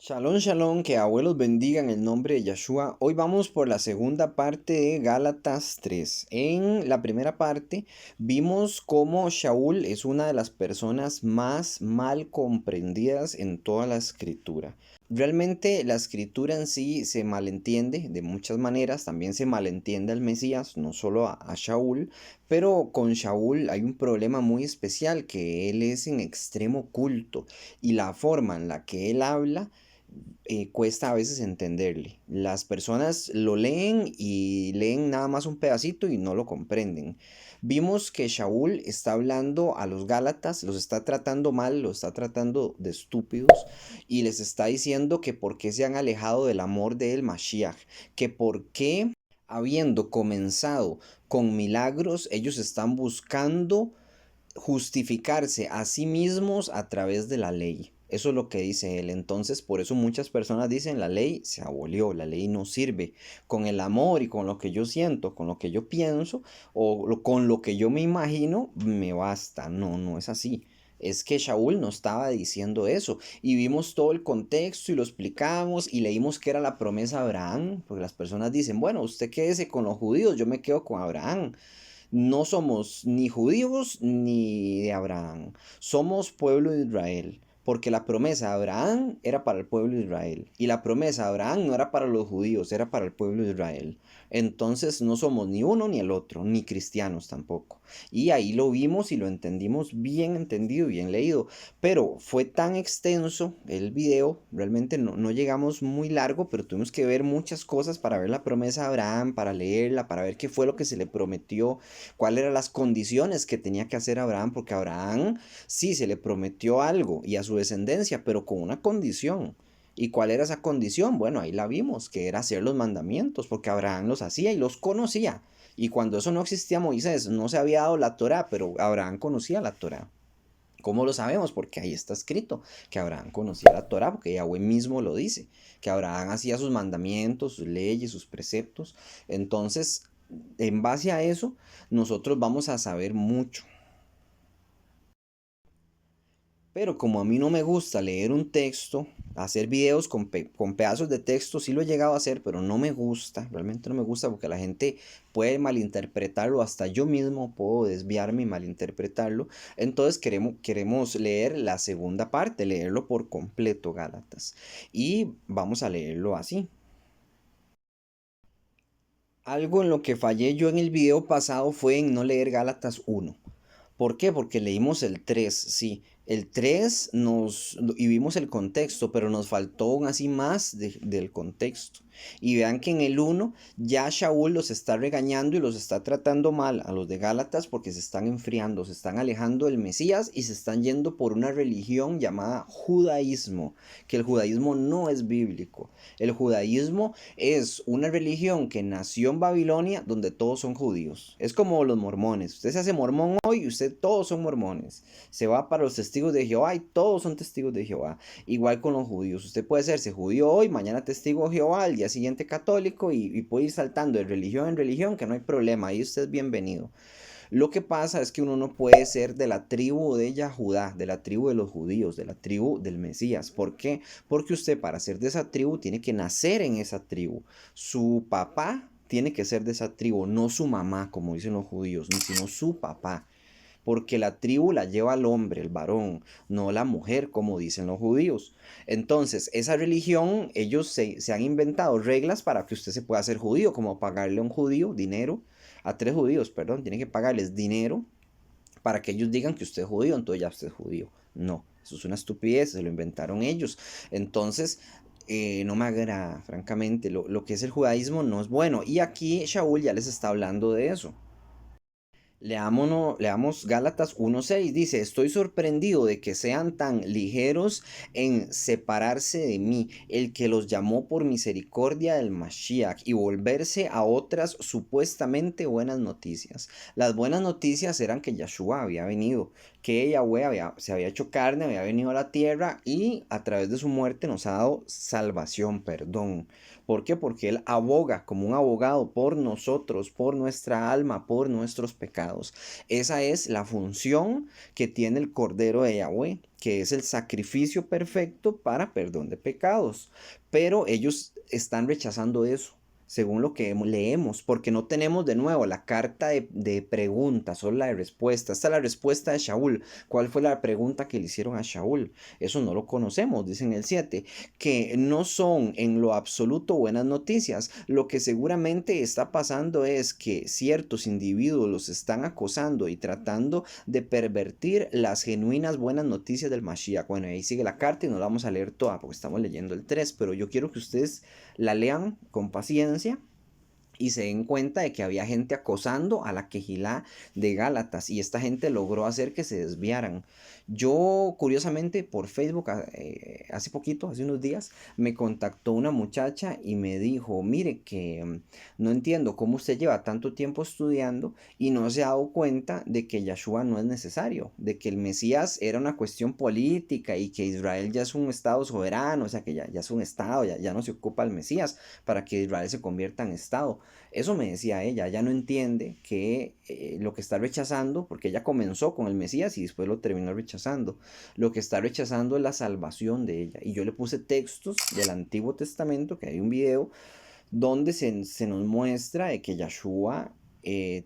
Shalom, shalom, que abuelos bendigan el nombre de Yeshua. Hoy vamos por la segunda parte de Gálatas 3. En la primera parte vimos cómo Shaul es una de las personas más mal comprendidas en toda la escritura. Realmente la escritura en sí se malentiende de muchas maneras, también se malentiende al Mesías, no solo a Shaul, pero con Shaul hay un problema muy especial, que él es en extremo culto y la forma en la que él habla cuesta a veces entenderle. Las personas lo leen y leen nada más un pedacito y no lo comprenden. Vimos que Shaul está hablando a los Gálatas, los está tratando mal, los está tratando de estúpidos y les está diciendo que por qué se han alejado del amor del Mashiach, que por qué habiendo comenzado con milagros, ellos están buscando justificarse a sí mismos a través de la ley. Eso es lo que dice él. Entonces, por eso muchas personas dicen la ley se abolió, la ley no sirve. Con el amor y con lo que yo siento, con lo que yo pienso con lo que yo me imagino, me basta. No, no es así. Es que Shaul no estaba diciendo eso. Y vimos todo el contexto y lo explicamos y leímos que era la promesa de Abraham. Porque las personas dicen, bueno, usted quédese con los judíos, yo me quedo con Abraham. No somos ni judíos ni de Abraham, somos pueblo de Israel, porque la promesa de Abraham era para el pueblo de Israel y la promesa de Abraham no era para los judíos, era para el pueblo de Israel. Entonces no somos ni uno ni el otro, ni cristianos tampoco. Y ahí lo vimos y lo entendimos bien entendido, bien leído. Pero fue tan extenso el video, realmente no llegamos muy largo, pero tuvimos que ver muchas cosas para ver la promesa de Abraham, para leerla, para ver qué fue lo que se le prometió, cuáles eran las condiciones que tenía que hacer Abraham, porque a Abraham sí se le prometió algo y a su descendencia, pero con una condición. ¿Y cuál era esa condición? Bueno, ahí la vimos, que era hacer los mandamientos, porque Abraham los hacía y los conocía. Y cuando eso no existía, Moisés no se había dado la Torá, pero Abraham conocía la Torá. ¿Cómo lo sabemos? Porque ahí está escrito que Abraham conocía la Torá, porque Yahweh mismo lo dice, que Abraham hacía sus mandamientos, sus leyes, sus preceptos. Entonces, en base a eso, nosotros vamos a saber mucho. Pero como a mí no me gusta leer un texto, hacer videos con pedazos de texto, sí lo he llegado a hacer, pero no me gusta, realmente no me gusta porque la gente puede malinterpretarlo, hasta yo mismo puedo desviarme y malinterpretarlo. Entonces queremos leer la segunda parte, leerlo por completo, Gálatas. Y vamos a leerlo así. Algo en lo que fallé yo en el video pasado fue en no leer Gálatas 1. ¿Por qué? Porque leímos el 3, sí. El 3 y vimos el contexto, pero nos faltó aún así más del contexto. Y vean que en el uno ya Shaul los está regañando y los está tratando mal a los de Gálatas porque se están enfriando, se están alejando del Mesías y se están yendo por una religión llamada judaísmo, que el judaísmo no es bíblico. El judaísmo es una religión que nació en Babilonia donde todos son judíos. Es como los mormones. Usted se hace mormón hoy y usted todos son mormones. Se va para los testigos de Jehová y todos son testigos de Jehová. Igual con los judíos. Usted puede hacerse judío hoy, mañana testigo de Jehová, al día siguiente católico y puede ir saltando de religión en religión, que no hay problema. Ahí usted es bienvenido. Lo que pasa es que uno no puede ser de la tribu de Yahudá, de la tribu de los judíos, de la tribu del Mesías. ¿Por qué? Porque usted para ser de esa tribu tiene que nacer en esa tribu. Su papá tiene que ser de esa tribu, no su mamá, como dicen los judíos, sino su papá. Porque la tribu la lleva el hombre, el varón, no la mujer, como dicen los judíos. Entonces, esa religión, ellos se han inventado reglas para que usted se pueda hacer judío, como pagarle a un judío dinero, a tres judíos, perdón, tiene que pagarles dinero para que ellos digan que usted es judío, entonces ya usted es judío. No, eso es una estupidez, se lo inventaron ellos. Entonces, no me agrada, francamente, lo que es el judaísmo no es bueno. Y aquí Shaul ya les está hablando de eso. Leamos Gálatas 1:6. Dice, estoy sorprendido de que sean tan ligeros en separarse de mí, el que los llamó por misericordia del Mashiach y volverse a otras supuestamente buenas noticias. Las buenas noticias eran que Yeshua había venido, que Yahweh se había hecho carne, había venido a la tierra y a través de su muerte nos ha dado salvación, perdón. ¿Por qué? Porque Él aboga como un abogado por nosotros, por nuestra alma, por nuestros pecados. Esa es la función que tiene el Cordero de Yahweh, que es el sacrificio perfecto para perdón de pecados. Pero ellos están rechazando eso, según lo que leemos, porque no tenemos de nuevo la carta de preguntas, solo la de respuesta. Esta es la respuesta de Shaul. ¿Cuál fue la pregunta que le hicieron a Shaul? Eso no lo conocemos, dice en el 7, que no son en lo absoluto buenas noticias. Lo que seguramente está pasando es que ciertos individuos los están acosando y tratando de pervertir las genuinas buenas noticias del Mashiach. Bueno, ahí sigue la carta y no la vamos a leer toda porque estamos leyendo el 3, pero yo quiero que ustedes la lean con paciencia y se den cuenta de que había gente acosando a la Quejilá de Gálatas y esta gente logró hacer que se desviaran. Yo, curiosamente, por Facebook, hace poquito, hace unos días, me contactó una muchacha y me dijo, mire que no entiendo cómo usted lleva tanto tiempo estudiando y no se ha dado cuenta de que Yahshua no es necesario, de que el Mesías era una cuestión política y que Israel ya es un estado soberano, o sea que ya es un estado, ya no se ocupa el Mesías para que Israel se convierta en estado. Eso me decía ella no entiende que lo que está rechazando, porque ella comenzó con el Mesías y después lo terminó rechazando, lo que está rechazando es la salvación de ella. Y yo le puse textos del Antiguo Testamento, que hay un video, donde se nos muestra de que Yahshua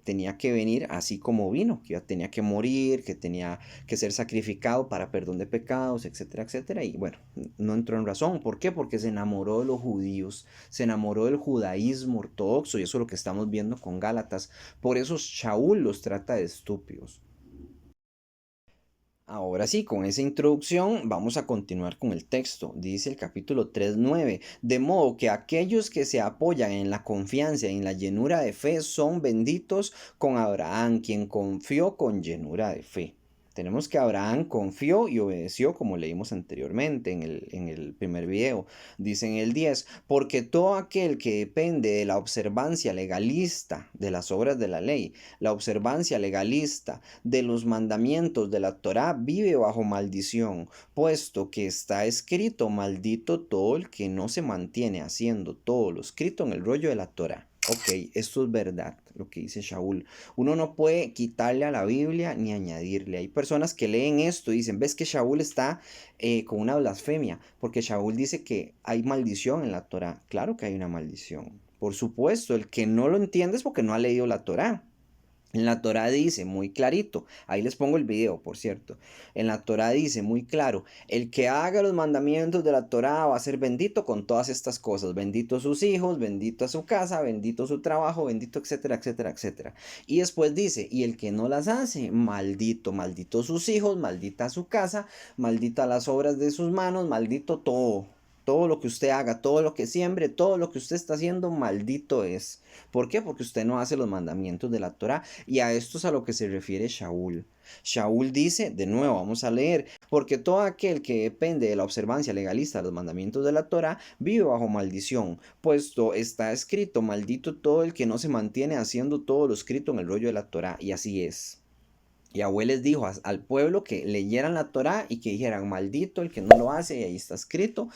tenía que venir así como vino, que tenía que morir, que tenía que ser sacrificado para perdón de pecados, etcétera, etcétera. Y bueno, no entró en razón. ¿Por qué? Porque se enamoró de los judíos, se enamoró del judaísmo ortodoxo y eso es lo que estamos viendo con Gálatas. Por eso Shaul los trata de estúpidos. Ahora sí, con esa introducción vamos a continuar con el texto. Dice el capítulo 3:9, de modo que aquellos que se apoyan en la confianza y en la llenura de fe son benditos con Abraham, quien confió con llenura de fe. Tenemos que Abraham confió y obedeció como leímos anteriormente en el primer video. Dice en el 10, porque todo aquel que depende de la observancia legalista de las obras de la ley, la observancia legalista de los mandamientos de la Torá vive bajo maldición, puesto que está escrito, maldito todo el que no se mantiene haciendo todo lo escrito en el rollo de la Torá. Ok, esto es verdad, lo que dice Shaul. Uno no puede quitarle a la Biblia ni añadirle. Hay personas que leen esto y dicen, ves que Shaul está con una blasfemia, porque Shaul dice que hay maldición en la Torá. Claro que hay una maldición. Por supuesto, el que no lo entiende es porque no ha leído la Torá. En la Torá dice muy clarito, ahí les pongo el video, por cierto. En la Torá dice muy claro, el que haga los mandamientos de la Torá va a ser bendito con todas estas cosas. Bendito sus hijos, bendito a su casa, bendito su trabajo, bendito, etcétera, etcétera, etcétera. Y después dice, y el que no las hace, maldito, maldito sus hijos, maldita su casa, maldita las obras de sus manos, maldito todo. Todo lo que usted haga, todo lo que siembre, todo lo que usted está haciendo, maldito es. ¿Por qué? Porque usted no hace los mandamientos de la Torá. Y a esto es a lo que se refiere Shaul. Shaul dice, de nuevo vamos a leer, porque todo aquel que depende de la observancia legalista de los mandamientos de la Torá vive bajo maldición, puesto está escrito, maldito todo el que no se mantiene haciendo todo lo escrito en el rollo de la Torá. Y así es. Yahweh les dijo al pueblo que leyeran la Torá y que dijeran, maldito el que no lo hace, y ahí está escrito,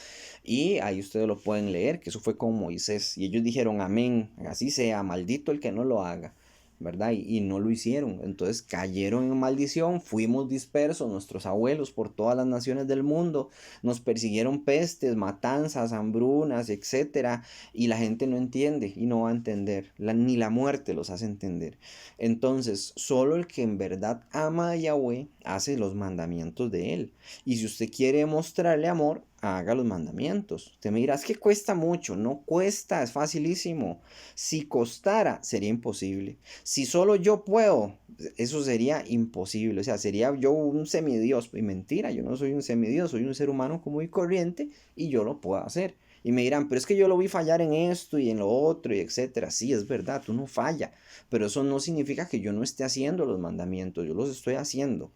y ahí ustedes lo pueden leer, que eso fue con Moisés, y ellos dijeron, amén, así sea, maldito el que no lo haga, ¿verdad? Y no lo hicieron, entonces cayeron en maldición, fuimos dispersos, nuestros abuelos por todas las naciones del mundo, nos persiguieron pestes, matanzas, hambrunas, etcétera, y la gente no entiende y no va a entender, ni la muerte los hace entender. Entonces, solo el que en verdad ama a Yahweh hace los mandamientos de él. Y si usted quiere mostrarle amor, haga los mandamientos. Usted me dirá, es que cuesta mucho. No cuesta, es facilísimo. Si costara, sería imposible. Si solo yo puedo, eso sería imposible. O sea, sería yo un semidios. Y mentira, yo no soy un semidios, soy un ser humano común y corriente y yo lo puedo hacer. Y me dirán, pero es que yo lo vi fallar en esto y en lo otro y etcétera. Sí, es verdad, tú no fallas. Pero eso no significa que yo no esté haciendo los mandamientos, yo los estoy haciendo.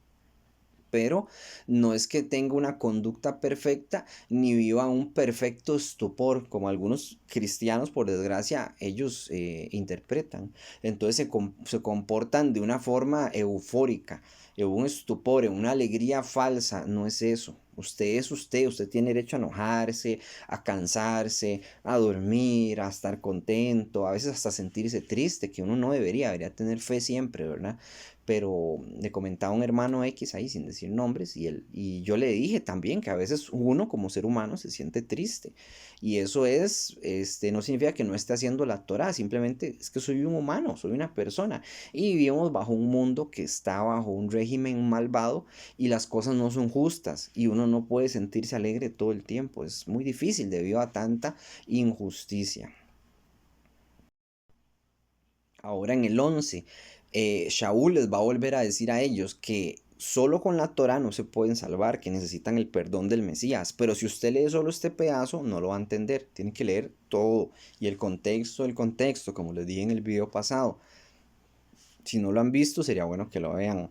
Pero no es que tenga una conducta perfecta ni viva un perfecto estupor, como algunos cristianos, por desgracia, ellos interpretan. Entonces se comportan de una forma eufórica. en un estupor, en una alegría falsa. No es eso. Usted es usted, usted tiene derecho a enojarse, a cansarse, a dormir, a estar contento, a veces hasta sentirse triste, que uno no debería tener fe siempre, ¿verdad? Pero le comentaba a un hermano X ahí sin decir nombres y yo le dije también que a veces uno como ser humano se siente triste y eso no significa que no esté haciendo la Torah, simplemente es que soy un humano, soy una persona y vivimos bajo un mundo que está bajo un régimen malvado y las cosas no son justas y uno no puede sentirse alegre todo el tiempo, es muy difícil debido a tanta injusticia. Ahora en el 11, Shaul les va a volver a decir a ellos que solo con la Torah no se pueden salvar, que necesitan el perdón del Mesías. Pero si usted lee solo este pedazo, no lo va a entender. Tiene que leer todo y el contexto, como les dije en el video pasado. Si no lo han visto, sería bueno que lo vean.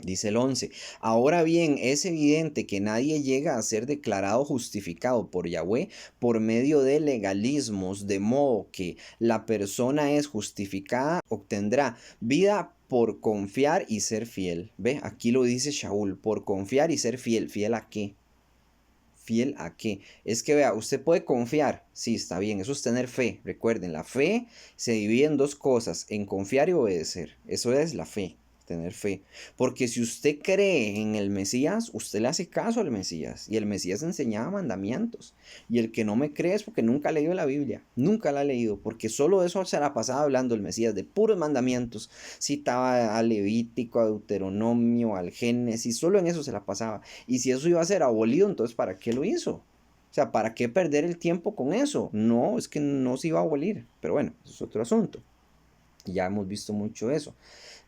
Dice el 11, ahora bien, es evidente que nadie llega a ser declarado justificado por Yahweh por medio de legalismos, de modo que la persona es justificada, obtendrá vida por confiar y ser fiel. Ve, aquí lo dice Shaul, por confiar y ser fiel. ¿Fiel a qué? ¿Fiel a qué? Es que vea, usted puede confiar, sí, está bien, eso es tener fe. Recuerden, la fe se divide en dos cosas, en confiar y obedecer. Eso es la fe, tener fe. Porque si usted cree en el Mesías, usted le hace caso al Mesías. Y el Mesías enseñaba mandamientos. Y el que no me cree es porque nunca ha leído la Biblia. Nunca la ha leído. Porque solo eso se la pasaba hablando el Mesías, de puros mandamientos. Citaba al Levítico, a Deuteronomio, al Génesis. Solo en eso se la pasaba. Y si eso iba a ser abolido, entonces ¿para qué lo hizo? O sea, ¿para qué perder el tiempo con eso? No, es que no se iba a abolir. Pero bueno, eso es otro asunto. Ya hemos visto mucho eso.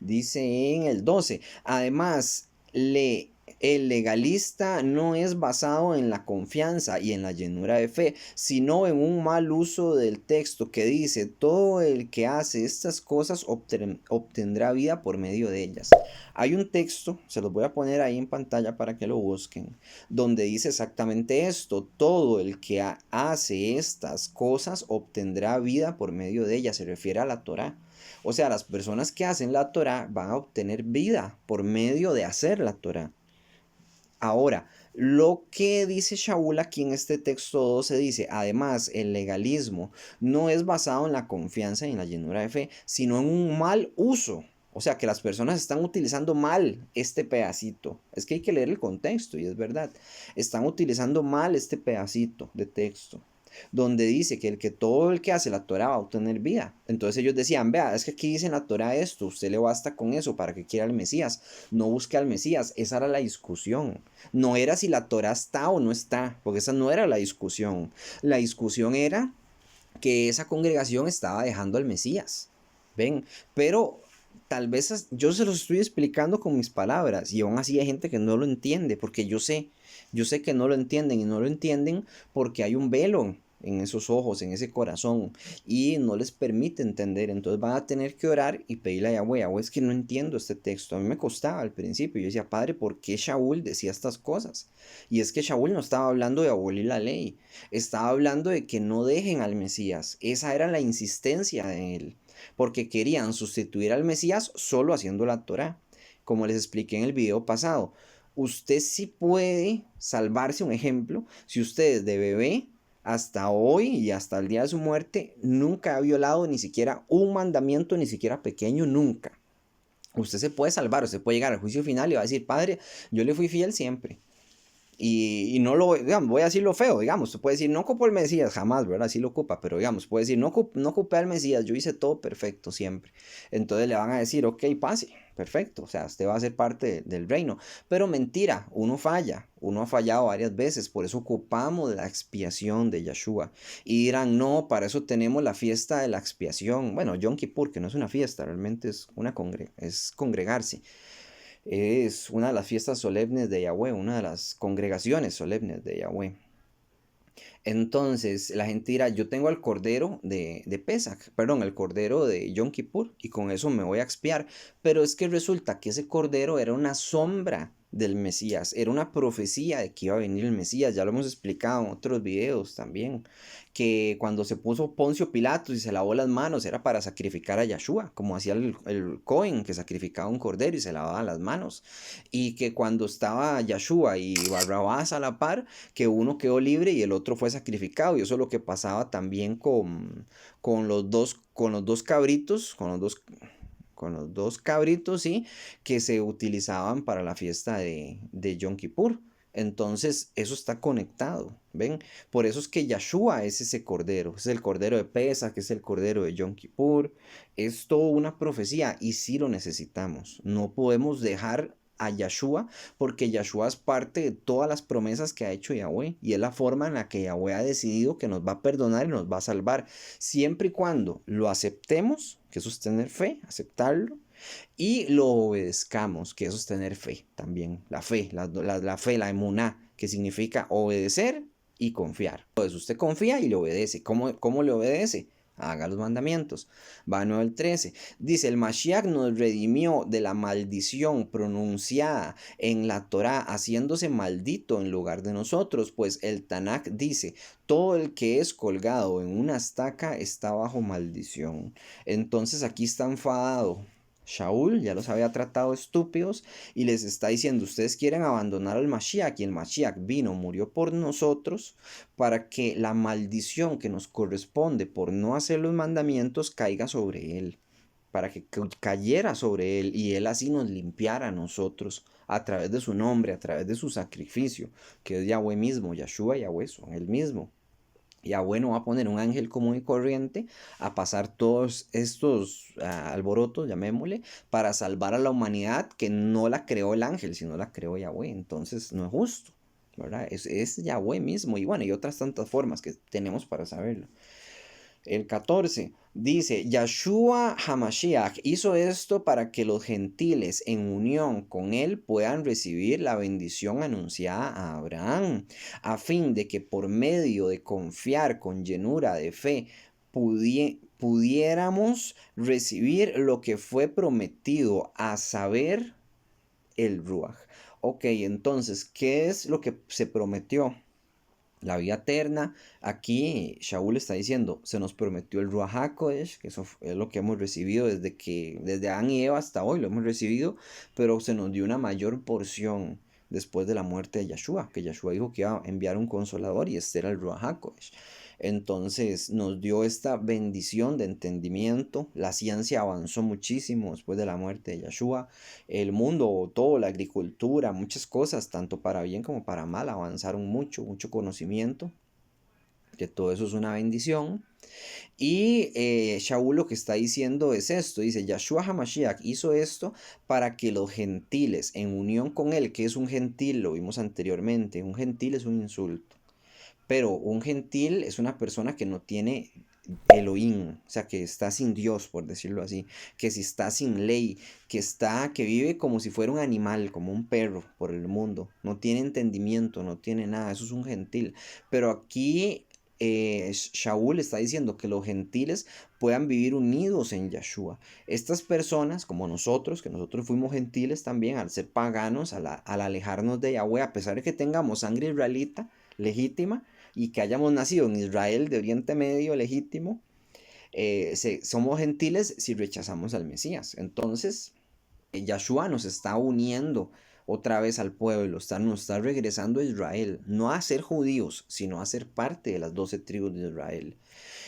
Dice en el 12, además, el legalista no es basado en la confianza y en la llenura de fe, sino en un mal uso del texto que dice, todo el que hace estas cosas obtendrá vida por medio de ellas. Hay un texto, se los voy a poner ahí en pantalla para que lo busquen, donde dice exactamente esto, todo el que hace estas cosas obtendrá vida por medio de ellas, se refiere a la Torá. O sea, las personas que hacen la Torah van a obtener vida por medio de hacer la Torah. Ahora, lo que dice Shaul aquí en este texto 12 dice, además, el legalismo no es basado en la confianza y en la llenura de fe, sino en un mal uso. O sea, que las personas están utilizando mal este pedacito. Es que hay que leer el contexto y es verdad. Están utilizando mal este pedacito de texto donde dice que todo el que hace la Torah va a obtener vida. Entonces ellos decían, vea, es que aquí dice en la Torah esto, usted le basta con eso para que quiera al Mesías, no busque al Mesías. Esa era la discusión. No era si la Torah está o no está, porque esa no era la discusión. La discusión era que esa congregación estaba dejando al Mesías. ¿Ven? Pero tal vez yo se los estoy explicando con mis palabras y aún así hay gente que no lo entiende porque yo sé que no lo entienden y no lo entienden porque hay un velo en esos ojos, en ese corazón y no les permite entender. Entonces van a tener que orar y pedirle a Yahweh, Yahweh, es que no entiendo este texto. A mí me costaba al principio. Yo decía, Padre, ¿por qué Shaul decía estas cosas? Y es que Shaul no estaba hablando de abolir la ley, estaba hablando de que no dejen al Mesías. Esa era la insistencia de él, porque querían sustituir al Mesías solo haciendo la Torah. Como les expliqué en el video pasado, usted sí puede salvarse, un ejemplo, si usted de bebé hasta hoy y hasta el día de su muerte nunca ha violado ni siquiera un mandamiento, ni siquiera pequeño, nunca. Usted se puede salvar, usted puede llegar al juicio final y va a decir, Padre, yo le fui fiel siempre. Y no lo, digamos, voy a decir lo feo, digamos, se puede decir, no ocupó el Mesías, jamás, ¿verdad? Sí lo ocupa, pero digamos, puede decir, no ocupé al Mesías, yo hice todo perfecto siempre. Entonces le van a decir, ok, pase, perfecto, o sea, usted va a ser parte del reino. Pero mentira, uno falla, uno ha fallado varias veces, por eso ocupamos la expiación de Yeshua. Y dirán, no, para eso tenemos la fiesta de la expiación. Bueno, Yom Kippur, que no es una fiesta, realmente es congregarse. Es una de las fiestas solemnes de Yahweh, una de las congregaciones solemnes de Yahweh. Entonces la gente dirá, yo tengo el cordero de Pesach, perdón, el cordero de Yom Kippur, y con eso me voy a expiar. Pero es que resulta que ese cordero era una sombra del Mesías. Era una profecía de que iba a venir el Mesías. Ya lo hemos explicado en otros videos también. Que cuando se puso Poncio Pilatos y se lavó las manos era para sacrificar a Yeshua, como hacía el Cohen, que sacrificaba un cordero y se lavaba las manos. Y que cuando estaba Yeshua y Barrabás a la par, que uno quedó libre y el otro fue sacrificado. Y eso es lo que pasaba también con los dos cabritos, con los dos cabritos, sí, que se utilizaban para la fiesta de Yom Kippur. Entonces, eso está conectado, ¿ven? Por eso es que Yeshua es ese cordero, es el cordero de Pesach, que es el cordero de Yom Kippur. Es toda una profecía y sí lo necesitamos. No podemos dejar a Yeshua porque Yeshua es parte de todas las promesas que ha hecho Yahweh y es la forma en la que Yahweh ha decidido que nos va a perdonar y nos va a salvar, siempre y cuando lo aceptemos, que eso es tener fe, aceptarlo, y lo obedezcamos, que eso es tener fe también, la fe, la fe, la emuná, que significa obedecer y confiar. Entonces usted confía y le obedece. ¿Cómo le obedece? Haga los mandamientos. Va 9 al 13. Dice, el Mashiach nos redimió de la maldición pronunciada en la Torá, haciéndose maldito en lugar de nosotros, pues el Tanakh dice, todo el que es colgado en una estaca está bajo maldición. Entonces aquí está enfadado Shaul, ya los había tratado estúpidos y les está diciendo, ustedes quieren abandonar al Mashiach y el Mashiach vino, murió por nosotros para que la maldición que nos corresponde por no hacer los mandamientos caiga sobre él, para que cayera sobre él y él así nos limpiara a nosotros a través de su nombre, a través de su sacrificio, que es Yahweh mismo, Yahshua y Yahweh son el mismo. Yahweh no va a poner un ángel común y corriente a pasar todos estos alborotos, llamémosle, para salvar a la humanidad que no la creó el ángel, sino la creó Yahweh. Entonces no es justo, ¿verdad? Es Yahweh mismo. Y bueno, y otras tantas formas que tenemos para saberlo. El 14 dice, Yahshua Hamashiach hizo esto para que los gentiles en unión con él puedan recibir la bendición anunciada a Abraham, a fin de que por medio de confiar con llenura de fe pudiéramos recibir lo que fue prometido, a saber, el Ruach. Ok, entonces, ¿qué es lo que se prometió? La vida eterna. Aquí Shaul está diciendo, se nos prometió el Ruach HaKodesh, que eso es lo que hemos recibido desde Adán y Eva hasta hoy, lo hemos recibido, pero se nos dio una mayor porción después de la muerte de Yeshua, que Yeshua dijo que iba a enviar un consolador y este era el Ruach HaKodesh. Entonces nos dio esta bendición de entendimiento. La ciencia avanzó muchísimo después de la muerte de Yeshua. El mundo, todo, la agricultura, muchas cosas, tanto para bien como para mal, avanzaron mucho, mucho conocimiento. Que todo eso es una bendición. Y Shaul lo que está diciendo es esto, dice, Yahshua HaMashiach hizo esto para que los gentiles, en unión con él, que es un gentil, lo vimos anteriormente, un gentil es un insulto, pero un gentil es una persona que no tiene Elohim, o sea, que está sin Dios, por decirlo así, que si está sin ley, que vive como si fuera un animal, como un perro por el mundo, no tiene entendimiento, no tiene nada, eso es un gentil. Pero aquí Shaul está diciendo que los gentiles puedan vivir unidos en Yeshua. Estas personas, como nosotros, que nosotros fuimos gentiles también, al ser paganos, al alejarnos de Yahweh, a pesar de que tengamos sangre israelita legítima, y que hayamos nacido en Israel de Oriente Medio legítimo, somos gentiles si rechazamos al Mesías. Entonces, Yahshua nos está uniendo otra vez al pueblo, nos está regresando a Israel, no a ser judíos, sino a ser parte de las 12 tribus de Israel.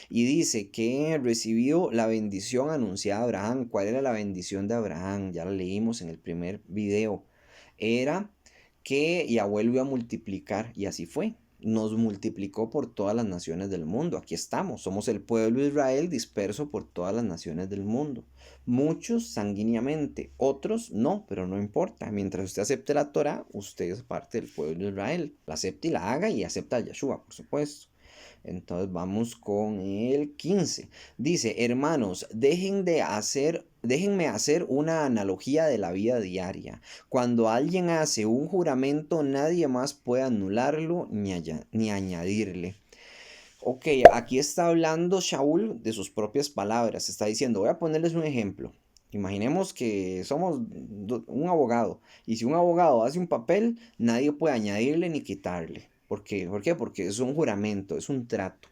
Y dice que recibió la bendición anunciada a Abraham. ¿Cuál era la bendición de Abraham? Ya la leímos en el primer video. Era que Yahweh lo iba a multiplicar y así fue. Nos multiplicó por todas las naciones del mundo. Aquí estamos, somos el pueblo de Israel disperso por todas las naciones del mundo. Muchos sanguíneamente, otros no, pero no importa. Mientras usted acepte la Torah, usted es parte del pueblo de Israel. La acepte y la haga y acepta a Yeshua, por supuesto. Entonces vamos con el 15. Dice, hermanos, déjenme hacer una analogía de la vida diaria. Cuando alguien hace un juramento, nadie más puede anularlo ni añadirle. Ok, aquí está hablando Shaul de sus propias palabras. Está diciendo, voy a ponerles un ejemplo. Imaginemos que somos un abogado y si un abogado hace un papel, nadie puede añadirle ni quitarle. ¿Por qué? Porque es un juramento, es un trato.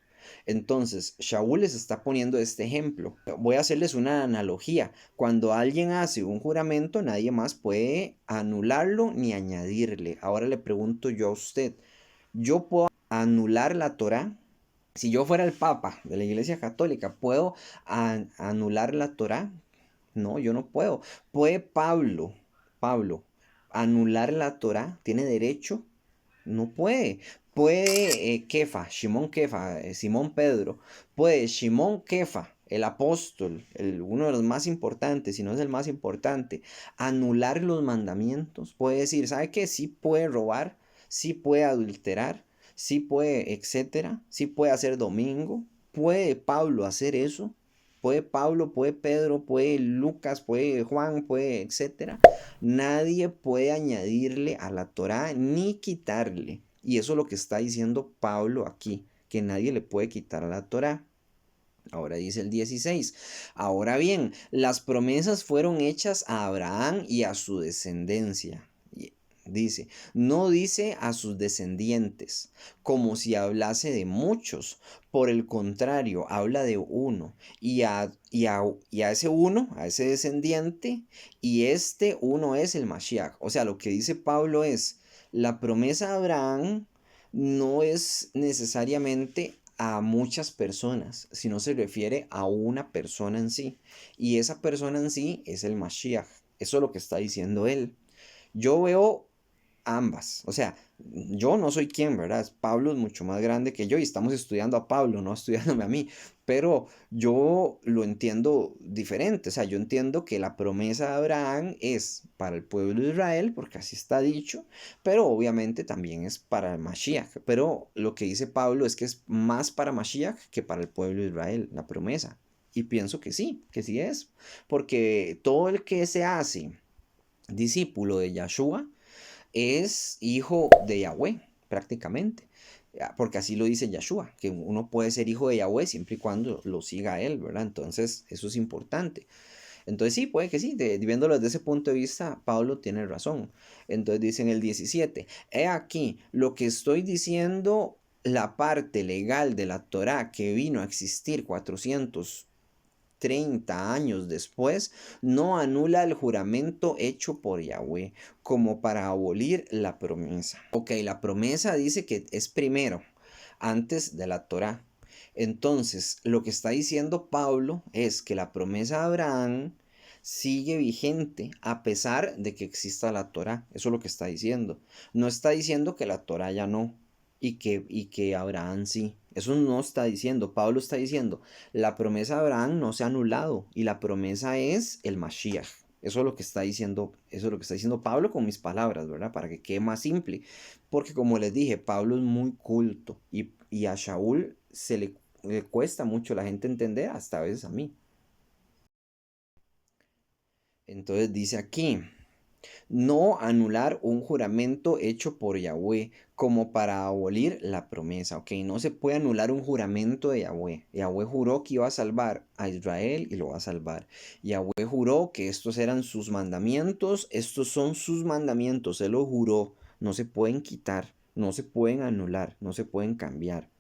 Entonces, Shaul les está poniendo este ejemplo. Voy a hacerles una analogía. Cuando alguien hace un juramento, nadie más puede anularlo ni añadirle. Ahora le pregunto yo a usted, ¿yo puedo anular la Torá? Si yo fuera el Papa de la Iglesia Católica, ¿puedo anular la Torá? No, yo no puedo. ¿Puede Pablo, anular la Torá? ¿Tiene derecho? No puede. Puede Shimón Kefa, Simón Pedro. Puede Shimón Kefa, el apóstol, uno de los más importantes, si no es el más importante, anular los mandamientos. Puede decir, ¿sabe qué? Sí puede robar, sí puede adulterar, sí puede, etcétera, sí puede hacer domingo. ¿Puede Pablo hacer eso? Puede Pablo, puede Pedro, puede Lucas, puede Juan, puede, etcétera. Nadie puede añadirle a la Torá ni quitarle. Y eso es lo que está diciendo Pablo aquí, que nadie le puede quitar a la Torá. Ahora dice el 16. Ahora bien, las promesas fueron hechas a Abraham y a su descendencia. Dice, no dice a sus descendientes, como si hablase de muchos. Por el contrario, habla de uno. Y a ese uno, a ese descendiente, y este uno es el Mashiach. O sea, lo que dice Pablo es, la promesa de Abraham no es necesariamente a muchas personas, sino se refiere a una persona en sí. Y esa persona en sí es el Mashiach. Eso es lo que está diciendo él. Yo veo ambas. O sea, yo no soy quien, ¿verdad? Pablo es mucho más grande que yo y estamos estudiando a Pablo, no estudiándome a mí. Pero yo lo entiendo diferente. O sea, yo entiendo que la promesa de Abraham es para el pueblo de Israel, porque así está dicho, pero obviamente también es para el Mashiach. Pero lo que dice Pablo es que es más para Mashiach que para el pueblo de Israel, la promesa. Y pienso que sí es. Porque todo el que se hace discípulo de Yahshua, es hijo de Yahweh, prácticamente. Porque así lo dice Yahshua, que uno puede ser hijo de Yahweh siempre y cuando lo siga a él, ¿verdad? Entonces, eso es importante. Entonces, sí, puede que sí, viéndolo desde ese punto de vista, Pablo tiene razón. Entonces, dice en el 17, he aquí, lo que estoy diciendo, la parte legal de la Torá que vino a existir 430 años después, no anula el juramento hecho por Yahweh como para abolir la promesa. Ok, la promesa dice que es primero, antes de la Torá. Entonces, lo que está diciendo Pablo es que la promesa de Abraham sigue vigente a pesar de que exista la Torá. Eso es lo que está diciendo. No está diciendo que la Torá ya no y que Abraham sí. Eso no está diciendo. Pablo está diciendo, la promesa de Abraham no se ha anulado y la promesa es el Mashiach. Eso es lo que está diciendo, eso es lo que está diciendo Pablo con mis palabras, ¿verdad? Para que quede más simple. Porque como les dije, Pablo es muy culto y a Shaul le cuesta mucho la gente entender, hasta a veces a mí. Entonces dice aquí, no anular un juramento hecho por Yahweh como para abolir la promesa, ¿ok? No se puede anular un juramento de Yahweh. Yahweh juró que iba a salvar a Israel y lo va a salvar. Yahweh juró que estos eran sus mandamientos, estos son sus mandamientos, Él lo juró, no se pueden quitar, no se pueden anular, no se pueden cambiar.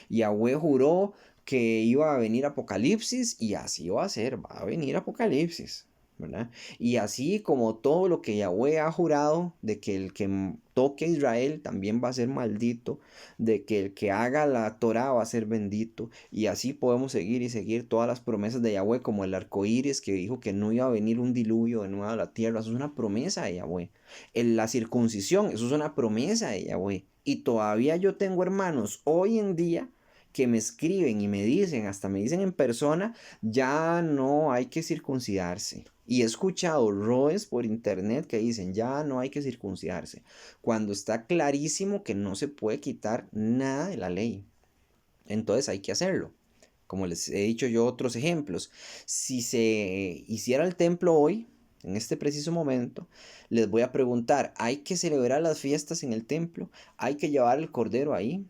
Yahweh juró que iba a venir Apocalipsis y así va a ser, va a venir Apocalipsis, ¿verdad? Y así como todo lo que Yahweh ha jurado de que el que toque a Israel también va a ser maldito, de que el que haga la Torah va a ser bendito, y así podemos seguir y seguir todas las promesas de Yahweh, como el arco iris que dijo que no iba a venir un diluvio de nuevo a la tierra. Eso es una promesa de Yahweh. La circuncisión, eso es una promesa de Yahweh. Y todavía yo tengo hermanos hoy en día que me escriben y me dicen, hasta me dicen en persona, ya no hay que circuncidarse. Y he escuchado roes por internet que dicen, ya no hay que circuncidarse, cuando está clarísimo que no se puede quitar nada de la ley. Entonces hay que hacerlo. Como les he dicho yo otros ejemplos, si se hiciera el templo hoy, en este preciso momento, les voy a preguntar, ¿hay que celebrar las fiestas en el templo? ¿Hay que llevar el cordero ahí?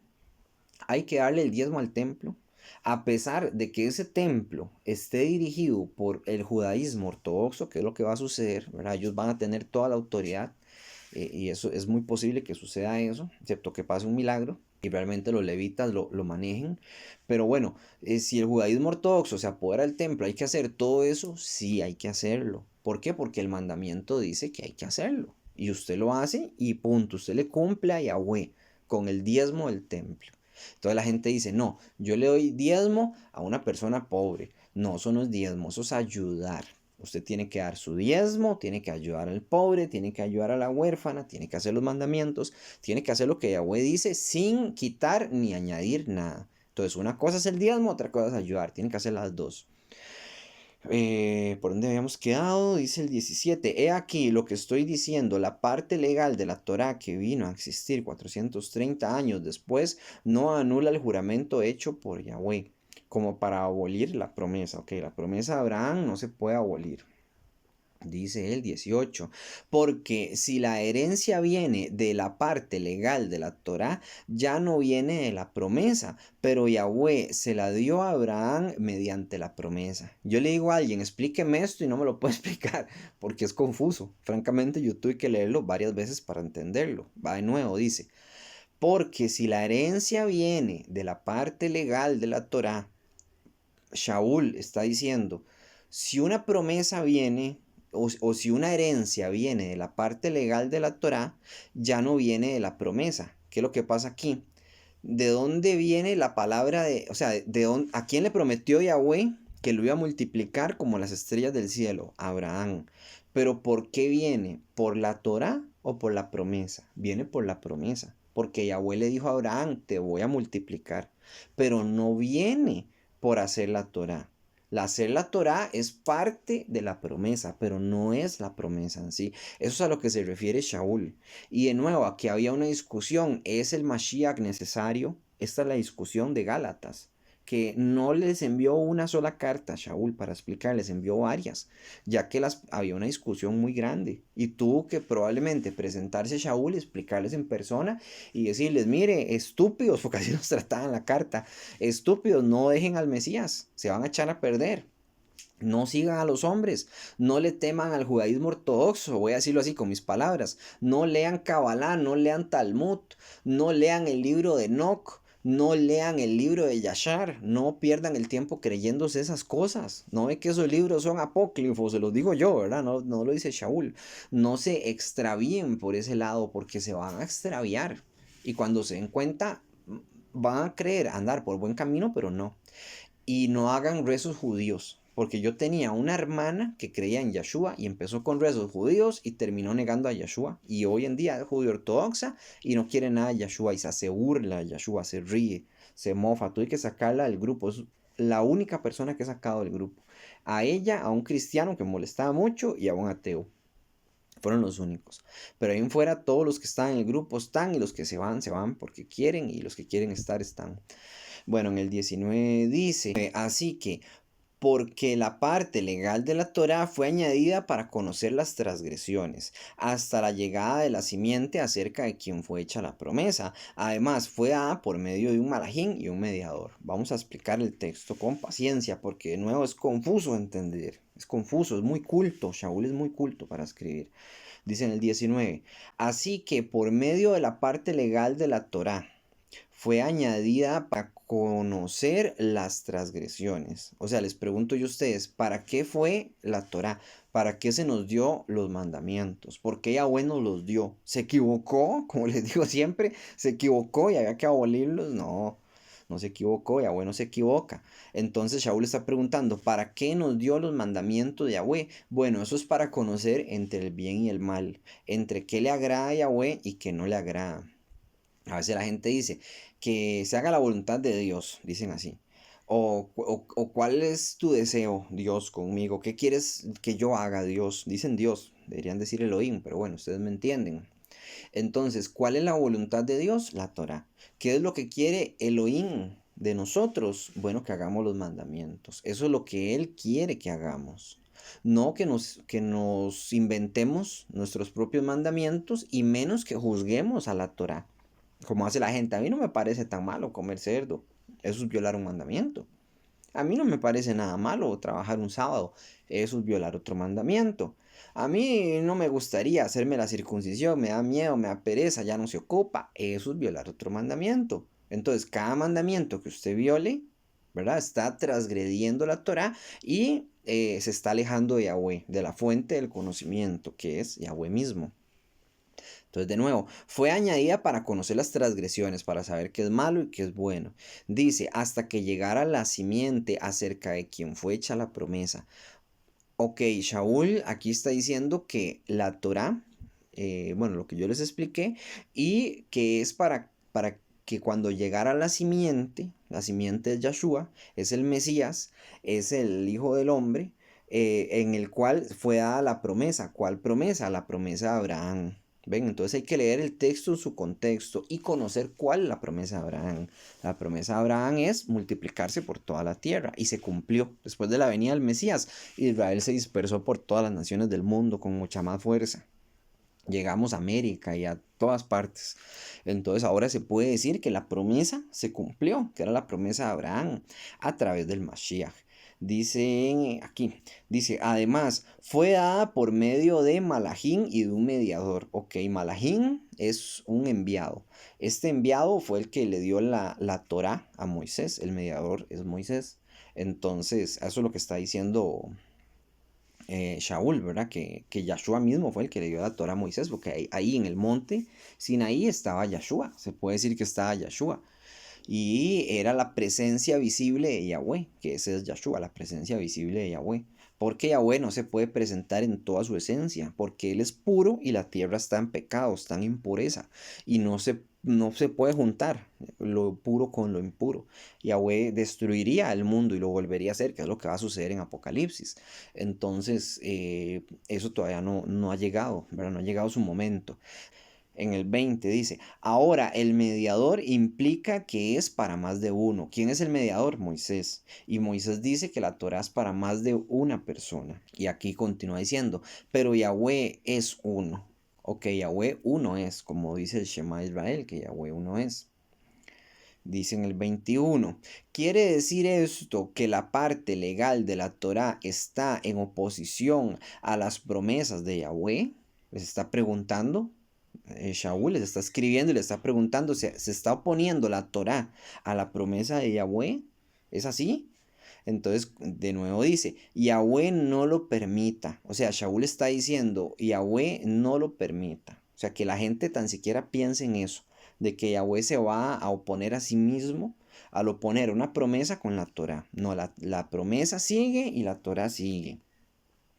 ¿Hay que darle el diezmo al templo? A pesar de que ese templo esté dirigido por el judaísmo ortodoxo, que es lo que va a suceder, ¿verdad? Ellos van a tener toda la autoridad y eso es muy posible que suceda eso, excepto que pase un milagro y realmente los levitas lo manejen. Pero bueno, si el judaísmo ortodoxo se apodera del templo, ¿hay que hacer todo eso? Sí, hay que hacerlo. ¿Por qué? Porque el mandamiento dice que hay que hacerlo. Y usted lo hace y punto, usted le cumple a Yahweh con el diezmo del templo. Entonces la gente dice, no, yo le doy diezmo a una persona pobre. No, eso no es diezmo, eso es ayudar. Usted tiene que dar su diezmo, tiene que ayudar al pobre, tiene que ayudar a la huérfana, tiene que hacer los mandamientos, tiene que hacer lo que Yahweh dice sin quitar ni añadir nada. Entonces una cosa es el diezmo, otra cosa es ayudar, tiene que hacer las dos. ¿Por dónde habíamos quedado? Dice el 17. He aquí lo que estoy diciendo, la parte legal de la Torá que vino a existir 430 años después no anula el juramento hecho por Yahweh, como para abolir la promesa. Ok, la promesa de Abraham no se puede abolir. Dice el 18, porque si la herencia viene de la parte legal de la Torá, ya no viene de la promesa, pero Yahweh se la dio a Abraham mediante la promesa. Yo le digo a alguien, explíqueme esto y no me lo puedo explicar porque es confuso. Francamente, yo tuve que leerlo varias veces para entenderlo. Va de nuevo, dice, porque si la herencia viene de la parte legal de la Torá, Shaul está diciendo, si una promesa viene o si una herencia viene de la parte legal de la Torá, ya no viene de la promesa. ¿Qué es lo que pasa aquí? ¿De dónde viene la palabra de, o sea, a quién le prometió Yahweh que lo iba a multiplicar como las estrellas del cielo? A Abraham. Pero ¿por qué viene? ¿Por la Torá o por la promesa? Viene por la promesa. Porque Yahweh le dijo a Abraham, te voy a multiplicar. Pero no viene por hacer la Torá. Hacer la Torá es parte de la promesa, pero no es la promesa en sí. Eso es a lo que se refiere Shaul. Y de nuevo, aquí había una discusión, ¿es el Mashiach necesario? Esta es la discusión de Gálatas, que no les envió una sola carta a Shaul para explicar, les envió varias, ya que había una discusión muy grande y tuvo que probablemente presentarse a Shaul, explicarles en persona y decirles, mire, estúpidos, porque así nos trataban la carta, estúpidos, no dejen al Mesías, se van a echar a perder. No sigan a los hombres, no le teman al judaísmo ortodoxo, voy a decirlo así con mis palabras. No lean Kabbalah, no lean Talmud, no lean el libro de Enoch, no lean el libro de Yashar, no pierdan el tiempo creyéndose esas cosas. No ve que esos libros son apócrifos, se los digo yo, ¿verdad? No, no lo dice Shaul. No se extravíen por ese lado porque se van a extraviar. Y cuando se den cuenta, van a creer andar por buen camino, pero no. Y no hagan rezos judíos. Porque yo tenía una hermana que creía en Yeshua y empezó con rezos judíos y terminó negando a Yeshua. Y hoy en día es judío ortodoxa y no quiere nada de Yeshua y se burla de Yeshua, se ríe, se mofa. Tuve que sacarla del grupo. Es la única persona que he sacado del grupo. A ella, a un cristiano que molestaba mucho y a un ateo. Fueron los únicos. Pero ahí en fuera todos los que están en el grupo están y los que se van porque quieren y los que quieren estar están. Bueno, en el 19 dice, así que porque la parte legal de la Torá fue añadida para conocer las transgresiones, hasta la llegada de la simiente acerca de quien fue hecha la promesa. Además, fue dada por medio de un malajín y un mediador. Vamos a explicar el texto con paciencia, porque de nuevo es confuso entender. Es confuso, es muy culto. Shaul es muy culto para escribir. Dice en el 19, así que por medio de la parte legal de la Torá, fue añadida para conocer las transgresiones. O sea, les pregunto yo a ustedes, ¿para qué fue la Torá? ¿Para qué se nos dio los mandamientos? ¿Por qué Yahweh nos los dio? ¿Se equivocó? Como les digo siempre, ¿se equivocó y había que abolirlos? No, no se equivocó, Yahweh no se equivoca. Entonces Shaul está preguntando, ¿para qué nos dio los mandamientos de Yahweh? Bueno, eso es para conocer entre el bien y el mal, entre qué le agrada a Yahweh y qué no le agrada. A veces la gente dice que se haga la voluntad de Dios, dicen así. O cuál es tu deseo, Dios, conmigo. ¿Qué quieres que yo haga, Dios? Dicen Dios, deberían decir Elohim, pero bueno, ustedes me entienden. Entonces, ¿cuál es la voluntad de Dios? La Torah. ¿Qué es lo que quiere Elohim de nosotros? Bueno, que hagamos los mandamientos. Eso es lo que Él quiere que hagamos. No que nos inventemos nuestros propios mandamientos y menos que juzguemos a la Torah como hace la gente. A mí no me parece tan malo comer cerdo. Eso es violar un mandamiento. A mí no me parece nada malo trabajar un sábado. Eso es violar otro mandamiento. A mí no me gustaría hacerme la circuncisión, me da miedo, me da pereza, ya no se ocupa. Eso es violar otro mandamiento. Entonces, cada mandamiento que usted viole, ¿verdad? Está transgrediendo la Torah y se está alejando de Yahweh, de la fuente del conocimiento, que es Yahweh mismo. Entonces, de nuevo, fue añadida para conocer las transgresiones, para saber qué es malo y qué es bueno. Dice, hasta que llegara la simiente acerca de quien fue hecha la promesa. Ok, Shaul aquí está diciendo que la Torah, bueno, lo que yo les expliqué, y que es para que cuando llegara la simiente de Yahshua, es el Mesías, es el Hijo del Hombre, en el cual fue dada la promesa. ¿Cuál promesa? La promesa de Abraham. ¿Ven? Entonces hay que leer el texto en su contexto y conocer cuál es la promesa de Abraham. La promesa de Abraham es multiplicarse por toda la tierra y se cumplió después de la venida del Mesías. Israel se dispersó por todas las naciones del mundo con mucha más fuerza. Llegamos a América y a todas partes. Entonces ahora se puede decir que la promesa se cumplió, que era la promesa de Abraham a través del Mashiach. Dice aquí, dice, además, fue dada por medio de Malachín y de un mediador. Ok, Malachín es un enviado. Este enviado fue el que le dio la Torá a Moisés. El mediador es Moisés. Entonces, eso es lo que está diciendo Shaul, ¿verdad? Que Yahshua mismo fue el que le dio la Torah a Moisés, porque ahí en el monte Sinaí estaba Yahshua, se puede decir que estaba Yahshua, y era la presencia visible de Yahweh, que ese es Yahshua, la presencia visible de Yahweh. Porque Yahweh no se puede presentar en toda su esencia, porque Él es puro y la tierra está en pecado, está en impureza, y no se puede juntar lo puro con lo impuro. Yahweh destruiría el mundo y lo volvería a hacer, que es lo que va a suceder en Apocalipsis. Entonces, eso todavía no ha llegado, ¿verdad? No ha llegado su momento. En el 20 dice, ahora el mediador implica que es para más de uno. ¿Quién es el mediador? Moisés. Y Moisés dice que la Torah es para más de una persona. Y aquí continúa diciendo, pero Yahweh es uno. Ok, Yahweh uno es, como dice el Shema Israel, que Yahweh uno es. Dice en el 21, ¿quiere decir esto que la parte legal de la Torah está en oposición a las promesas de Yahweh? Les está preguntando. Shaul les está escribiendo y le está preguntando, ¿se está oponiendo la Torah a la promesa de Yahweh? ¿Es así? Entonces, de nuevo dice, Yahweh no lo permita. O sea, Shaul está diciendo, Yahweh no lo permita. O sea, que la gente tan siquiera piense en eso, de que Yahweh se va a oponer a sí mismo al oponer una promesa con la Torah. No, la promesa sigue y la Torah sigue.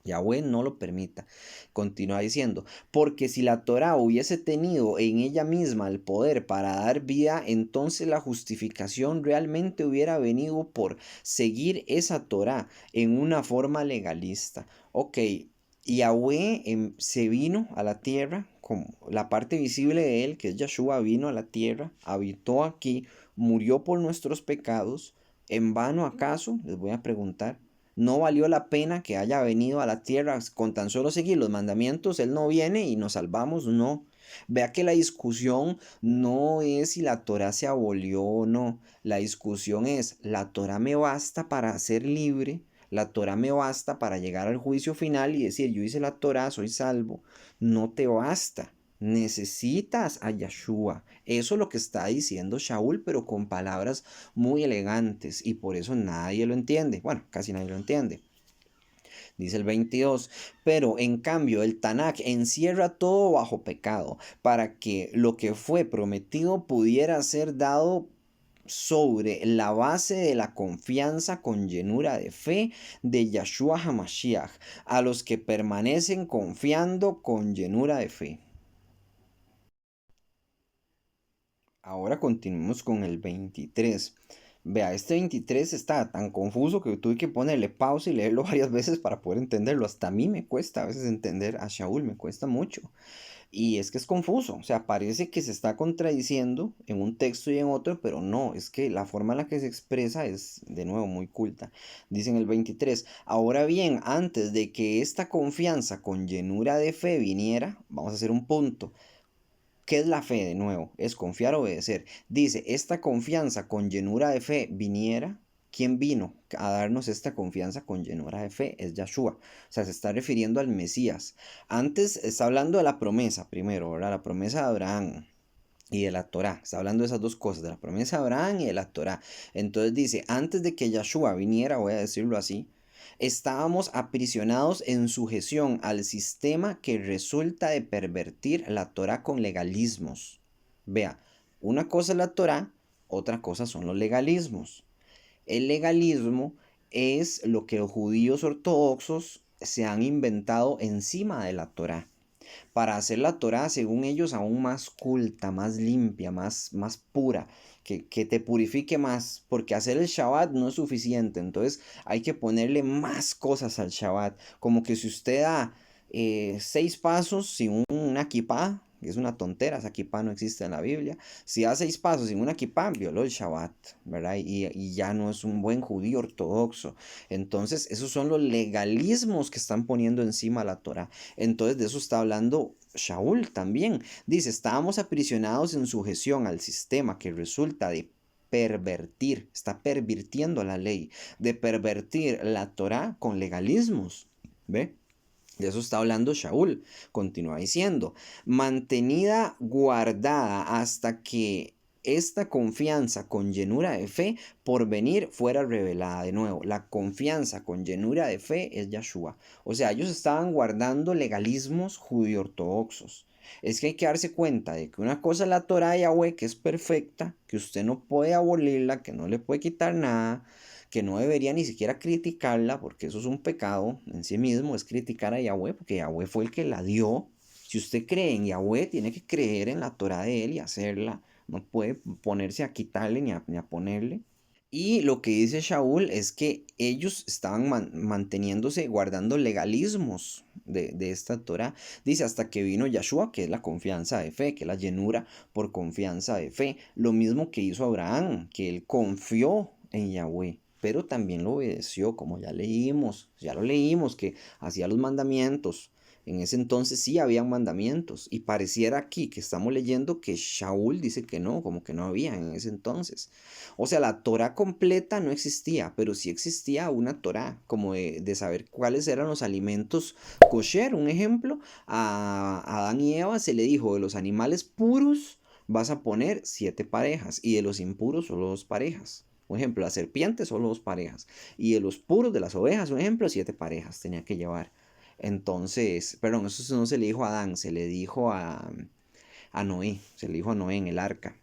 Yahweh no lo permita. Continúa diciendo, porque si la Torá hubiese tenido en ella misma el poder para dar vida, entonces la justificación realmente hubiera venido por seguir esa Torá en una forma legalista. Ok, Yahweh se vino a la tierra, como la parte visible de él, que es Yahshua, vino a la tierra, habitó aquí, murió por nuestros pecados. ¿En vano acaso? Les voy a preguntar. ¿No valió la pena que haya venido a la tierra con tan solo seguir los mandamientos? Él no viene y nos salvamos, no. Vea que la discusión no es si la Torah se abolió o no. La discusión es, ¿la Torah me basta para ser libre? ¿La Torah me basta para llegar al juicio final y decir, yo hice la Torah, soy salvo? No te basta. Necesitas a Yahshua. Eso es lo que está diciendo Shaul, pero con palabras muy elegantes y por eso nadie lo entiende. Bueno, casi nadie lo entiende. Dice el 22, pero en cambio el Tanakh encierra todo bajo pecado para que lo que fue prometido pudiera ser dado sobre la base de la confianza con llenura de fe de Yahshua HaMashiach, a los que permanecen confiando con llenura de fe. Ahora continuemos con el 23. Vea, este 23 está tan confuso que tuve que ponerle pausa y leerlo varias veces para poder entenderlo. Hasta a mí me cuesta a veces entender a Shaul, me cuesta mucho. Y es que es confuso, o sea, parece que se está contradiciendo en un texto y en otro, pero no, es que la forma en la que se expresa es de nuevo muy culta. Dice en el 23, ahora bien, antes de que esta confianza con llenura de fe viniera, vamos a hacer un punto. ¿Qué es la fe de nuevo? Es confiar, obedecer. Dice, esta confianza con llenura de fe viniera. ¿Quién vino a darnos esta confianza con llenura de fe? Es Yahshua. O sea, se está refiriendo al Mesías. Antes está hablando de la promesa primero, ¿verdad? La promesa de Abraham y de la Torá. Está hablando de esas dos cosas, de la promesa de Abraham y de la Torá. Entonces dice, antes de que Yahshua viniera, voy a decirlo así, estábamos aprisionados en sujeción al sistema que resulta de pervertir la Torá con legalismos. Vea, una cosa es la Torá, otra cosa son los legalismos. El legalismo es lo que los judíos ortodoxos se han inventado encima de la Torá para hacer la Torá, según ellos, aún más culta, más limpia, más pura, que te purifique más, porque hacer el Shabbat no es suficiente, entonces hay que ponerle más cosas al Shabbat, como que si usted da 6 pasos sin una kippah, que es una tontera, esa kippah no existe en la Biblia, si da 6 pasos sin una kippah, violó el Shabbat, ¿verdad? Y ya no es un buen judío ortodoxo. Entonces, esos son los legalismos que están poniendo encima la Torah. Entonces, de eso está hablando Shaul también. Dice, estábamos aprisionados en sujeción al sistema que resulta de pervertir, está pervirtiendo la ley, de pervertir la Torah con legalismos. ¿Ve? De eso está hablando Shaul. Continúa diciendo, mantenida guardada hasta que esta confianza con llenura de fe por venir fuera revelada. De nuevo, la confianza con llenura de fe es Yahshua. O sea, ellos estaban guardando legalismos judío-ortodoxos. Es que hay que darse cuenta de que una cosa es la Torah de Yahweh, que es perfecta, que usted no puede abolirla, que no le puede quitar nada, que no debería ni siquiera criticarla, porque eso es un pecado en sí mismo, es criticar a Yahweh, porque Yahweh fue el que la dio. Si usted cree en Yahweh, tiene que creer en la Torah de él y hacerla. No puede ponerse a quitarle ni a ponerle. Y lo que dice Shaul es que ellos estaban manteniéndose, guardando legalismos de esta Torah. Dice hasta que vino Yahshua, que es la confianza de fe, que es la llenura por confianza de fe. Lo mismo que hizo Abraham, que él confió en Yahweh, pero también lo obedeció, como ya lo leímos, que hacía los mandamientos. En ese entonces sí habían mandamientos y pareciera aquí que estamos leyendo que Shaul dice que no, como que no había en ese entonces. O sea, la Torah completa no existía, pero sí existía una Torah, como de saber cuáles eran los alimentos kosher. Un ejemplo, a Adán y Eva se le dijo, de los animales puros vas a poner 7 parejas y de los impuros solo 2 parejas. Un ejemplo, la serpiente solo 2 parejas y de los puros de las ovejas, un ejemplo, 7 parejas tenía que llevar. Entonces, perdón, eso no se le dijo a Adán, se le dijo a Noé, se le dijo a Noé en el arca.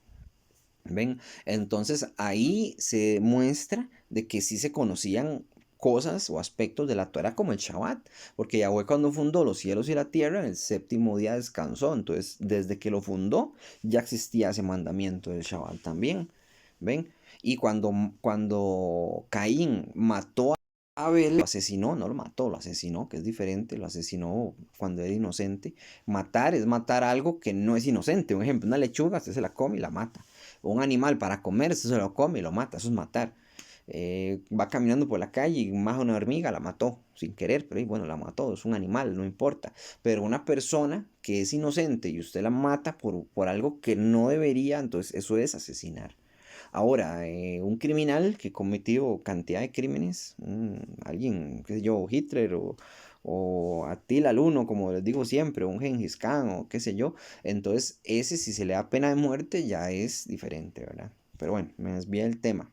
¿Ven? Entonces ahí se muestra de que sí se conocían cosas o aspectos de la Torah como el Shabbat, porque Yahweh cuando fundó los cielos y la tierra, en el séptimo día descansó, entonces desde que lo fundó ya existía ese mandamiento del Shabbat también, ¿ven? Y cuando Caín mató a Abel, lo asesinó, no lo mató, lo asesinó, que es diferente, lo asesinó cuando era inocente. Matar es matar algo que no es inocente, un ejemplo, una lechuga, usted se la come y la mata un animal para comer, se lo come y lo mata, eso es matar. Va caminando por la calle y más una hormiga la mató sin querer, pero bueno, la mató, es un animal, no importa. Pero una persona que es inocente y usted la mata por algo que no debería, entonces eso es asesinar. Ahora, un criminal que cometió cantidad de crímenes, alguien, qué sé yo, Hitler o Attila el Uno, como les digo siempre, un Gengis Khan o qué sé yo, entonces ese si se le da pena de muerte ya es diferente, ¿verdad? Pero bueno, me desvía el tema.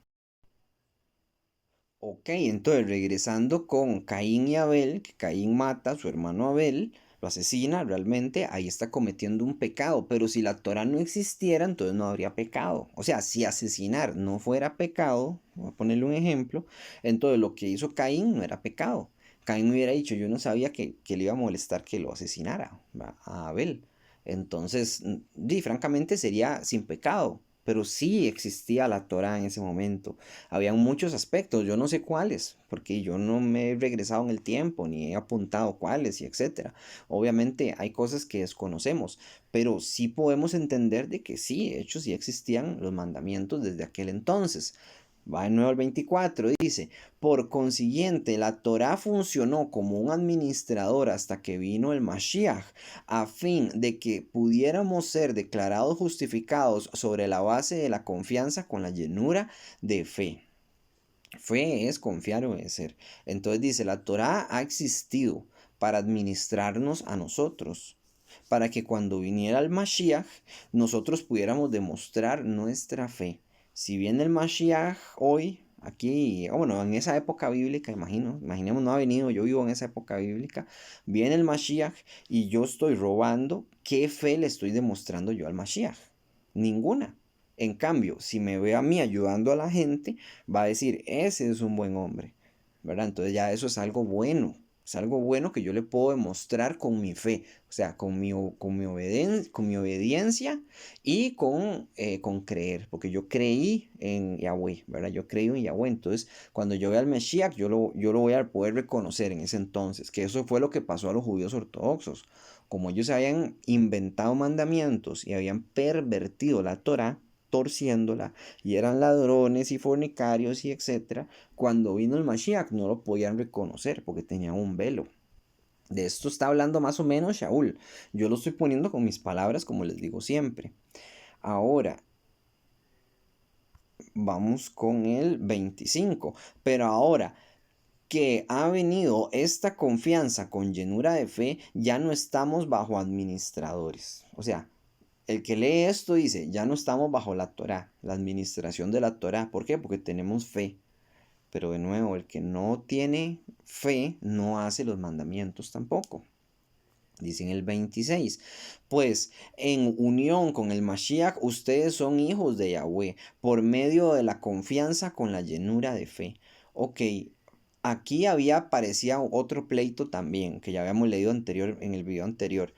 Ok, entonces regresando con Caín y Abel, que Caín mata a su hermano Abel, lo asesina realmente, ahí está cometiendo un pecado, pero si la Torah no existiera, entonces no habría pecado. O sea, si asesinar no fuera pecado, voy a ponerle un ejemplo, entonces lo que hizo Caín no era pecado. Caín hubiera dicho, yo no sabía que le iba a molestar que lo asesinara a Abel. Entonces, francamente sería sin pecado, pero sí existía la Torah en ese momento. Habían muchos aspectos, yo no sé cuáles, porque yo no me he regresado en el tiempo, ni he apuntado cuáles y etcétera. Obviamente hay cosas que desconocemos, pero sí podemos entender de que sí, de hecho sí existían los mandamientos desde aquel entonces. Va de nuevo al 24, dice, por consiguiente, la Torá funcionó como un administrador hasta que vino el Mashiach, a fin de que pudiéramos ser declarados justificados sobre la base de la confianza con la llenura de fe. Fe es confiar o obedecer. Entonces dice, la Torá ha existido para administrarnos a nosotros, para que cuando viniera el Mashiach, nosotros pudiéramos demostrar nuestra fe. Si viene el Mashiach hoy, aquí, bueno, en esa época bíblica, imaginemos, no ha venido, yo vivo en esa época bíblica, viene el Mashiach y yo estoy robando, ¿qué fe le estoy demostrando yo al Mashiach? Ninguna. En cambio, si me ve a mí ayudando a la gente, va a decir, ese es un buen hombre, ¿verdad? Entonces ya eso es algo bueno que yo le puedo demostrar con mi fe, o sea, con mi obediencia y con creer, porque yo creí en Yahweh, ¿verdad? Yo creí en Yahweh, entonces cuando yo vea al Mesías, yo lo voy a poder reconocer en ese entonces, que eso fue lo que pasó a los judíos ortodoxos. Como ellos habían inventado mandamientos y habían pervertido la Torá, torciéndola, y eran ladrones y fornicarios y etcétera, cuando vino el Mashiach no lo podían reconocer porque tenía un velo. De esto está hablando más o menos Shaul. Yo lo estoy poniendo con mis palabras como les digo siempre. Ahora, vamos con el 25. Pero ahora que ha venido esta confianza con llenura de fe, ya no estamos bajo administradores. O sea, el que lee esto dice, ya no estamos bajo la Torá, la administración de la Torá. ¿Por qué? Porque tenemos fe. Pero de nuevo, el que no tiene fe no hace los mandamientos tampoco. Dice en el 26, pues en unión con el Mashiach ustedes son hijos de Yahweh por medio de la confianza con la llenura de fe. Ok, aquí aparecía otro pleito también, que ya habíamos leído en el video anterior.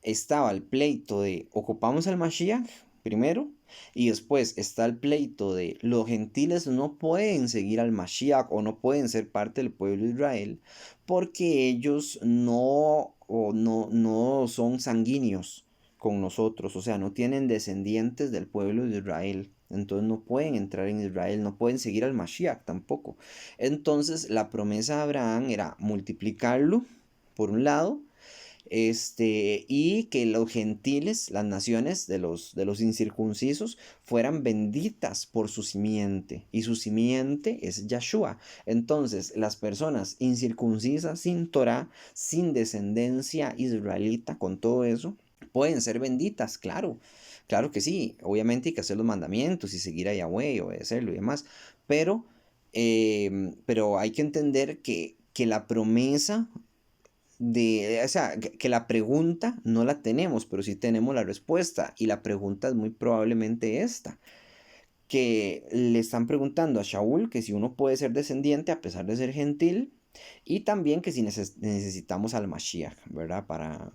Estaba el pleito de ocupamos el Mashiach primero, y después está el pleito de los gentiles no pueden seguir al Mashiach o no pueden ser parte del pueblo de Israel porque ellos no son sanguíneos con nosotros, o sea, no tienen descendientes del pueblo de Israel. Entonces no pueden entrar en Israel, no pueden seguir al Mashiach tampoco. Entonces la promesa de Abraham era multiplicarlo, por un lado, y que los gentiles, las naciones de los incircuncisos, fueran benditas por su simiente. Y su simiente es Yahshua. Entonces, las personas incircuncisas, sin Torah, sin descendencia israelita, con todo eso, pueden ser benditas, claro. Claro que sí. Obviamente hay que hacer los mandamientos y seguir a Yahweh y obedecerlo y demás. Pero hay que entender que la promesa o sea, que la pregunta no la tenemos, pero sí tenemos la respuesta. Y la pregunta es muy probablemente esta, que le están preguntando a Shaul que si uno puede ser descendiente a pesar de ser gentil, y también que si necesitamos al Mashiach, ¿verdad? Para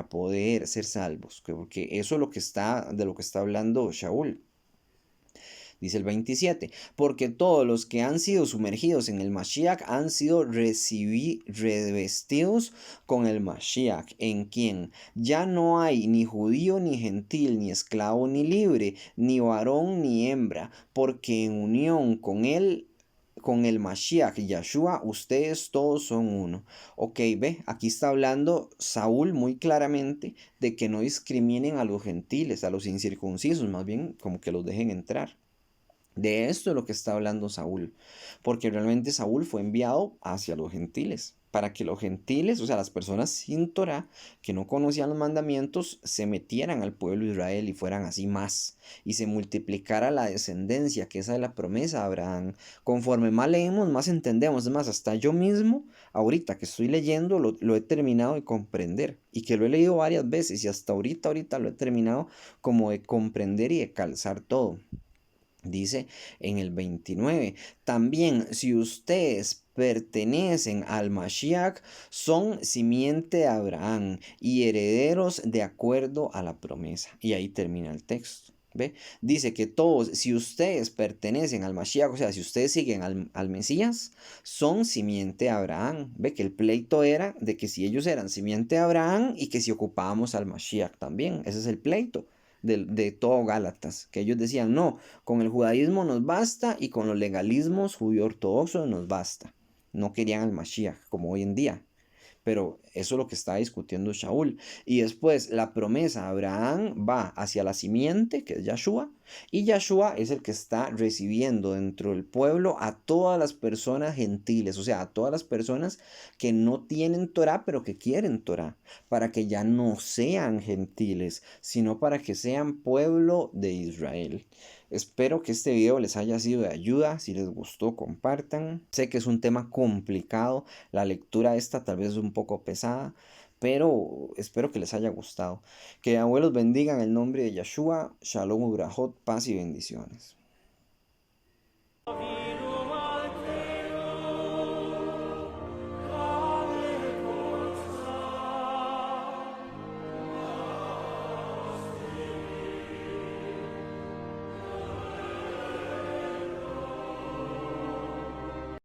poder ser salvos, porque eso es de lo que está hablando Shaul. Dice el 27, porque todos los que han sido sumergidos en el Mashiach han sido revestidos con el Mashiach, en quien ya no hay ni judío ni gentil, ni esclavo ni libre, ni varón ni hembra, porque en unión con el Mashiach y Yahshua, ustedes todos son uno. Ok, ve, aquí está hablando Saúl muy claramente de que no discriminen a los gentiles, a los incircuncisos, más bien como que los dejen entrar. De esto es lo que está hablando Saúl, porque realmente Saúl fue enviado hacia los gentiles, para que los gentiles, o sea, las personas sin Torah, que no conocían los mandamientos, se metieran al pueblo de Israel y fueran así más, y se multiplicara la descendencia, que esa es la promesa de Abraham. Conforme más leemos, más entendemos, es más, hasta yo mismo, ahorita que estoy leyendo, lo he terminado de comprender, y que lo he leído varias veces, y hasta ahorita lo he terminado como de comprender y de calzar todo. Dice en el 29, también si ustedes pertenecen al Mashiach, son simiente de Abraham y herederos de acuerdo a la promesa. Y ahí termina el texto. ¿Ve? Dice que todos, si ustedes pertenecen al Mashiach, o sea, si ustedes siguen al Mesías, son simiente de Abraham. Ve que el pleito era de que si ellos eran simiente de Abraham y que si ocupábamos al Mashiach también. Ese es el pleito. de todo Gálatas, que ellos decían, no, con el judaísmo nos basta y con los legalismos judío-ortodoxos nos basta. No querían al Mashiach como hoy en día. Pero eso es lo que está discutiendo Shaul. Y después la promesa a Abraham va hacia la simiente, que es Yahshua, y Yahshua es el que está recibiendo dentro del pueblo a todas las personas gentiles, o sea, a todas las personas que no tienen Torah, pero que quieren Torah, para que ya no sean gentiles, sino para que sean pueblo de Israel. Espero que este video les haya sido de ayuda. Si les gustó, compartan. Sé que es un tema complicado. La lectura esta tal vez es un poco pesada, pero espero que les haya gustado. Que abuelos bendigan el nombre de Yahshua. Shalom, Ubrahot, paz y bendiciones.